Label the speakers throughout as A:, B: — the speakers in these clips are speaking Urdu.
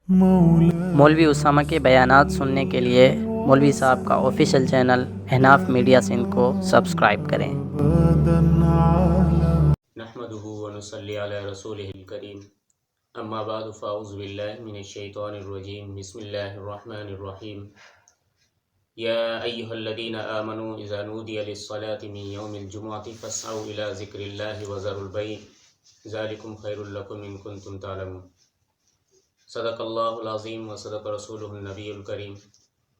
A: مولوی اسامہ کے بیانات سننے کے لیے مولوی صاحب کا آفیشیل چینل احناف میڈیا سندھ کو سبسکرائب کریں۔
B: نحمده ونصلي على رسوله الكريم اما بعد فاعوذ بالله من الشيطان الرجيم بسم الله الرحمن الرحيم يا ايها الذين امنوا اذا نودي للصلاة من يوم الجمعة فاسعوا الى ذكر الله وذروا البيع ذلكم خير لكم ان كنتم تعلمون صدق الله العظيم وصدق رسوله النبي الكريم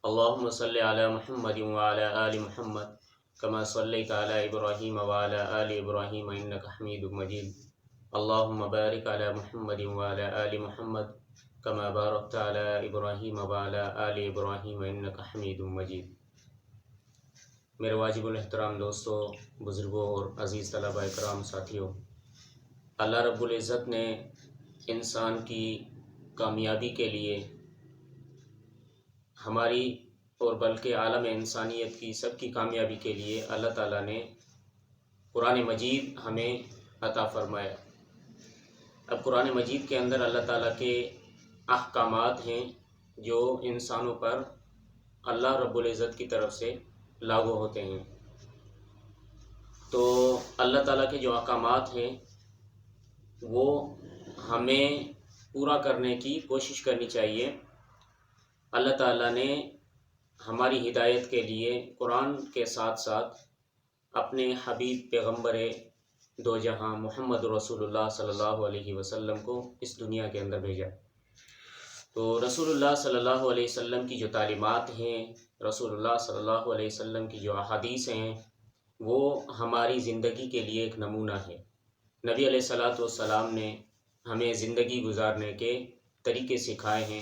B: اللهم صل على محمد وعلى آل محمد كما صليت على إبراهيم وعلى آل إبراهيم إنك حميد مجيد اللهم بارك على محمد وعلى آل محمد كما باركت على إبراهيم وعلى آل إبراهيم إنك حميد مجيد۔ میرے واجب الاحترام دوستوں، بزرگوں اور عزیز طلباء کرام ساتھیوں، اللہ رب العزت نے انسان کی کامیابی کے لیے، ہماری اور بلکہ عالم انسانیت کی سب کی کامیابی کے لیے اللہ تعالیٰ نے قرآن مجید ہمیں عطا فرمایا۔ اب قرآن مجید کے اندر اللہ تعالیٰ کے احکامات ہیں جو انسانوں پر اللہ رب العزت کی طرف سے لاگو ہوتے ہیں۔ تو اللہ تعالیٰ کے جو احکامات ہیں وہ ہمیں پورا کرنے کی کوشش کرنی چاہیے۔ اللہ تعالیٰ نے ہماری ہدایت کے لیے قرآن کے ساتھ ساتھ اپنے حبیب پیغمبر دو جہاں محمد رسول اللہ صلی اللہ علیہ وسلم کو اس دنیا کے اندر بھیجا۔ تو رسول اللہ صلی اللہ علیہ وسلم کی جو تعلیمات ہیں، رسول اللہ صلی اللہ علیہ وسلم کی جو احادیث ہیں، وہ ہماری زندگی کے لیے ایک نمونہ ہے۔ نبی علیہ السلام نے ہمیں زندگی گزارنے کے طریقے سکھائے ہیں،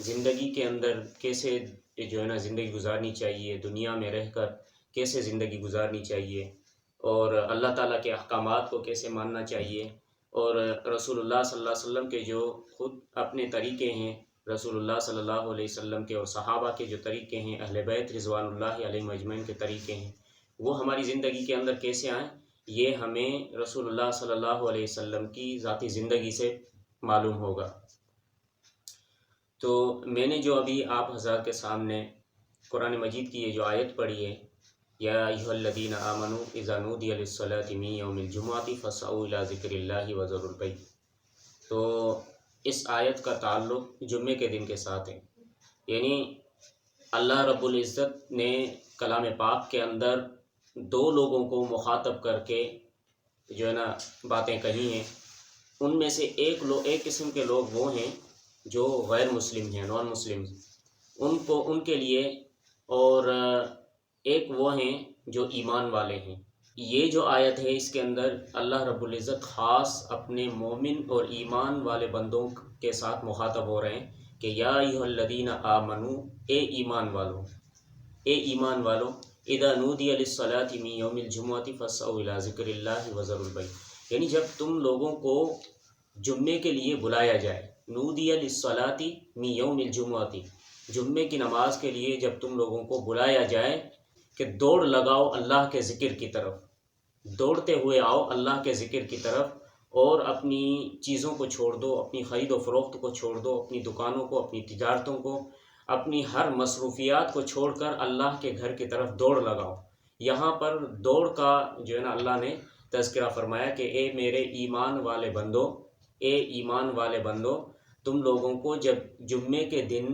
B: زندگی کے اندر کیسے زندگی گزارنی چاہیے، دنیا میں رہ کر کیسے زندگی گزارنی چاہیے، اور اللہ تعالیٰ کے احکامات کو کیسے ماننا چاہیے، اور رسول اللہ صلی اللہ علیہ وسلم کے جو خود اپنے طریقے ہیں، رسول اللہ صلی اللہ علیہ وسلم کے اور صحابہ کے جو طریقے ہیں، اہل بیت رضوان اللہ علیہم اجمعین کے طریقے ہیں، وہ ہماری زندگی کے اندر کیسے آئیں، یہ ہمیں رسول اللہ صلی اللہ علیہ وسلم کی ذاتی زندگی سے معلوم ہوگا۔ تو میں نے جو ابھی آپ حضرات کے سامنے قرآن مجید کی یہ جو آیت پڑھی ہے، یا ایھا الذین آمنوا اذا نودی للصلاة من یوم الجمعۃ فاسعوا الی ذکر اللہ وذروا البیع، تو اس آیت کا تعلق جمعے کے دن کے ساتھ ہے۔ یعنی اللہ رب العزت نے کلام پاک کے اندر دو لوگوں کو مخاطب کر کے باتیں کہی ہیں۔ ان میں سے ایک قسم کے لوگ وہ ہیں جو غیر مسلم ہیں، نان مسلم، ان کے لیے، اور ایک وہ ہیں جو ایمان والے ہیں۔ یہ جو آیت ہے اس کے اندر اللہ رب العزت خاص اپنے مومن اور ایمان والے بندوں کے ساتھ مخاطب ہو رہے ہیں کہ یا ایھا الذین آمنوا، اے ایمان والو، اذا نودی للصلاة من یوم الجمعۃ فاسعوا الی ذکر اللہ وذروا البیع، یعنی جب تم لوگوں کو جمعے کے لیے بلایا جائے، نودی للصلاة من یوم الجمعۃ، جمعے کی نماز کے لیے جب تم لوگوں کو بلایا جائے کہ دوڑ لگاؤ اللہ کے ذکر کی طرف، دوڑتے ہوئے آؤ اللہ کے ذکر کی طرف، اور اپنی چیزوں کو چھوڑ دو، اپنی خرید و فروخت کو چھوڑ دو، اپنی دکانوں کو، اپنی تجارتوں کو، اپنی ہر مصروفیات کو چھوڑ کر اللہ کے گھر کی طرف دوڑ لگاؤ۔ یہاں پر دوڑ کا اللہ نے تذکرہ فرمایا کہ اے میرے ایمان والے بندو، تم لوگوں کو جب جمعے کے دن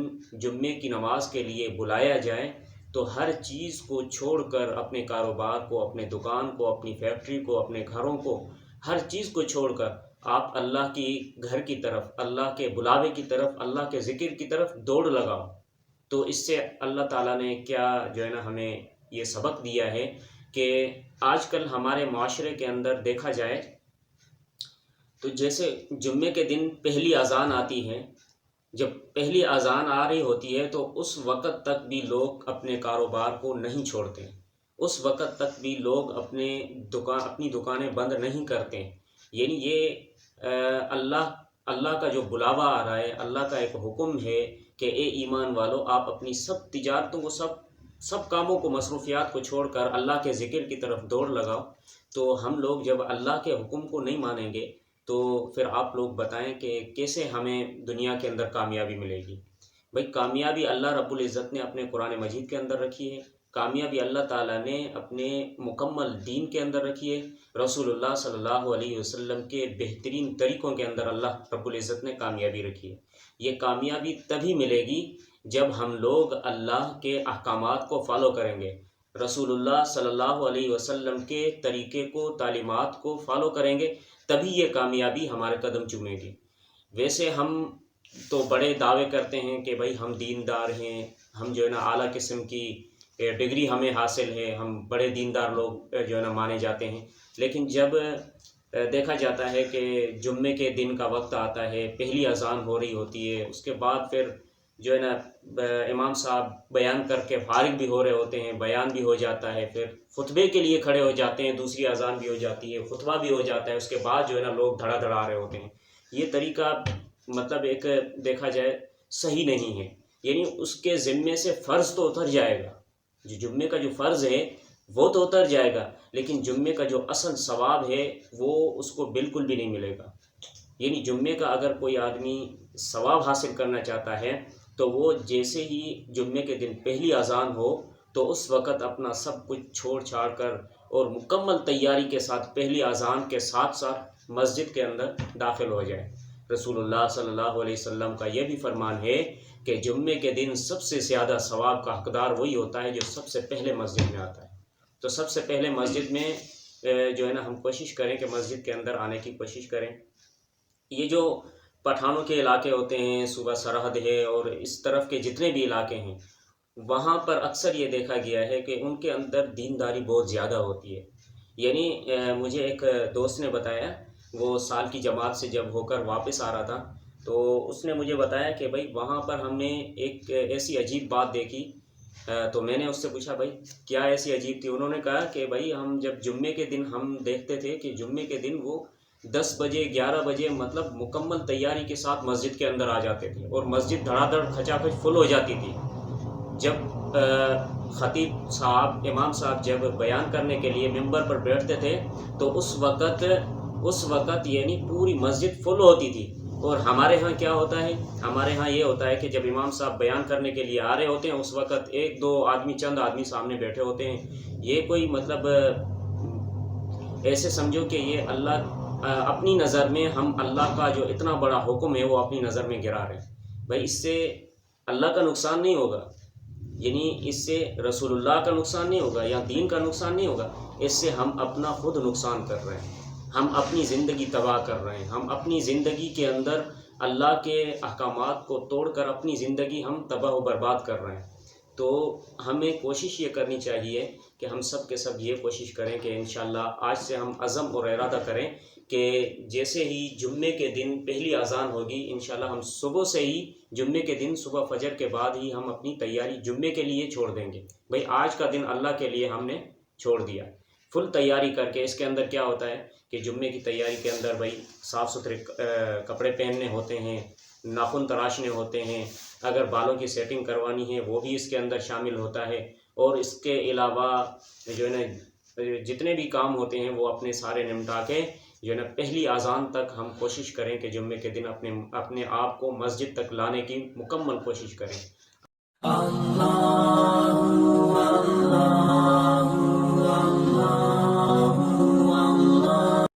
B: جمعے کی نماز کے لیے بلایا جائے تو ہر چیز کو چھوڑ کر، اپنے کاروبار کو، اپنے دکان کو، اپنی فیکٹری کو، اپنے گھروں کو، ہر چیز کو چھوڑ کر آپ اللہ کی گھر کی طرف، اللہ کے بلاوے کی طرف، اللہ کے ذکر کی طرف دوڑ لگاؤ۔ تو اس سے اللہ تعالیٰ نے کیا ہمیں یہ سبق دیا ہے کہ آج کل ہمارے معاشرے کے اندر دیکھا جائے تو جیسے جمعے کے دن پہلی اذان آتی ہے، جب پہلی اذان آ رہی ہوتی ہے تو اس وقت تک بھی لوگ اپنے کاروبار کو نہیں چھوڑتے، اس وقت تک بھی لوگ اپنی دکانیں بند نہیں کرتے۔ یعنی یہ اللہ کا جو بلاوا آ رہا ہے، اللہ کا ایک حکم ہے کہ اے ایمان والو، آپ اپنی سب تجارتوں کو، سب کاموں کو، مصروفیات کو چھوڑ کر اللہ کے ذکر کی طرف دوڑ لگاؤ۔ تو ہم لوگ جب اللہ کے حکم کو نہیں مانیں گے تو پھر آپ لوگ بتائیں کہ کیسے ہمیں دنیا کے اندر کامیابی ملے گی؟ بھئی کامیابی اللہ رب العزت نے اپنے قرآن مجید کے اندر رکھی ہے، کامیابی اللہ تعالیٰ نے اپنے مکمل دین کے اندر رکھی ہے، رسول اللہ صلی اللہ علیہ وسلم کے بہترین طریقوں کے اندر اللہ رب العزت نے کامیابی رکھی ہے۔ یہ کامیابی تبھی ملے گی جب ہم لوگ اللہ کے احکامات کو فالو کریں گے، رسول اللہ صلی اللہ علیہ وسلم کے طریقے کو، تعلیمات کو فالو کریں گے، تبھی یہ کامیابی ہمارے قدم چومے گی۔ ویسے ہم تو بڑے دعوے کرتے ہیں کہ بھائی ہم دیندار ہیں، ہم جو ہے نا اعلیٰ قسم کی ڈگری ہمیں حاصل ہے، ہم بڑے دیندار لوگ جو ہے نا مانے جاتے ہیں، لیکن جب دیکھا جاتا ہے کہ جمعے کے دن کا وقت آتا ہے، پہلی اذان ہو رہی ہوتی ہے، اس کے بعد پھر جو ہے نا امام صاحب بیان کر کے فارغ بھی ہو رہے ہوتے ہیں، بیان بھی ہو جاتا ہے، پھر خطبے کے لیے کھڑے ہو جاتے ہیں، دوسری اذان بھی ہو جاتی ہے، خطبہ بھی ہو جاتا ہے، اس کے بعد جو ہے نا لوگ دھڑا دھڑا آ رہے ہوتے ہیں۔ یہ طریقہ مطلب ایک دیکھا جائے صحیح نہیں ہے، یعنی اس کے ذمے سے فرض تو اتر جائے گا، جو جمعے کا جو فرض ہے وہ تو اتر جائے گا، لیکن جمعے کا جو اصل ثواب ہے وہ اس کو بالکل بھی نہیں ملے گا۔ یعنی جمعے کا اگر کوئی آدمی ثواب حاصل کرنا چاہتا ہے تو وہ جیسے ہی جمعے کے دن پہلی اذان ہو تو اس وقت اپنا سب کچھ چھوڑ چھاڑ کر اور مکمل تیاری کے ساتھ پہلی اذان کے ساتھ ساتھ مسجد کے اندر داخل ہو جائے۔ رسول اللہ صلی اللہ علیہ وسلم کا یہ بھی فرمان ہے کہ جمعے کے دن سب سے زیادہ ثواب کا حقدار وہی ہوتا ہے جو سب سے پہلے مسجد میں آتا ہے۔ تو سب سے پہلے مسجد میں جو ہے نا ہم کوشش کریں کہ مسجد کے اندر آنے کی کوشش کریں۔ یہ جو پٹھانوں کے علاقے ہوتے ہیں، صوبہ سرحد ہے اور اس طرف کے جتنے بھی علاقے ہیں، وہاں پر اکثر یہ دیکھا گیا ہے کہ ان کے اندر دینداری بہت زیادہ ہوتی ہے۔ یعنی مجھے ایک دوست نے بتایا، وہ سال کی جماعت سے جب ہو کر واپس آ رہا تھا تو اس نے مجھے بتایا کہ بھائی وہاں پر ہم نے ایک ایسی عجیب بات دیکھی۔ تو میں نے اس سے پوچھا بھائی کیا ایسی عجیب تھی؟ انہوں نے کہا کہ بھائی ہم جب جمعے کے دن ہم دیکھتے تھے کہ جمعے کے دن وہ 10 بجے 11 بجے مطلب مکمل تیاری کے ساتھ مسجد کے اندر آ جاتے تھے اور مسجد دھڑا دھڑ کھچا کھچ فل ہو جاتی تھی۔ جب خطیب صاحب، امام صاحب جب بیان کرنے کے لیے ممبر پر بیٹھتے تھے تو اس وقت یعنی پوری مسجد فل ہوتی تھی۔ اور ہمارے ہاں کیا ہوتا ہے؟ ہمارے ہاں یہ ہوتا ہے کہ جب امام صاحب بیان کرنے کے لیے آ رہے ہوتے ہیں اس وقت ایک دو آدمی، چند آدمی سامنے بیٹھے ہوتے ہیں۔ یہ کوئی مطلب ایسے سمجھو کہ یہ اللہ اپنی نظر میں، ہم اللہ کا جو اتنا بڑا حکم ہے وہ اپنی نظر میں گرا رہے ہیں۔ بھائی اس سے اللہ کا نقصان نہیں ہوگا، یعنی اس سے رسول اللہ کا نقصان نہیں ہوگا یا دین کا نقصان نہیں ہوگا، اس سے ہم اپنا خود نقصان کر رہے ہیں، ہم اپنی زندگی تباہ کر رہے ہیں، ہم اپنی زندگی کے اندر اللہ کے احکامات کو توڑ کر اپنی زندگی ہم تباہ و برباد کر رہے ہیں۔ تو ہمیں کوشش یہ کرنی چاہیے کہ ہم سب کے سب یہ کوشش کریں کہ انشاءاللہ آج سے ہم عزم اور ارادہ کریں کہ جیسے ہی جمعے کے دن پہلی اذان ہوگی انشاءاللہ ہم صبح سے ہی، جمعے کے دن صبح فجر کے بعد ہی ہم اپنی تیاری جمعے کے لیے چھوڑ دیں گے۔ بھئی آج کا دن اللہ کے لیے ہم نے چھوڑ دیا، فل تیاری کر کے۔ اس کے اندر کیا ہوتا ہے کہ جمعے کی تیاری کے اندر بھئی صاف ستھرے کپڑے پہننے ہوتے ہیں، ناخن تراشنے ہوتے ہیں، اگر بالوں کی سیٹنگ کروانی ہے وہ بھی اس کے اندر شامل ہوتا ہے، اور اس کے علاوہ جو ہے نا جتنے بھی کام ہوتے ہیں وہ اپنے سارے نمٹا کے جو ہے نا پہلی اذان تک ہم کوشش کریں کہ جمعے کے دن اپنے آپ کو مسجد تک لانے کی مکمل کوشش کریں۔ اللہ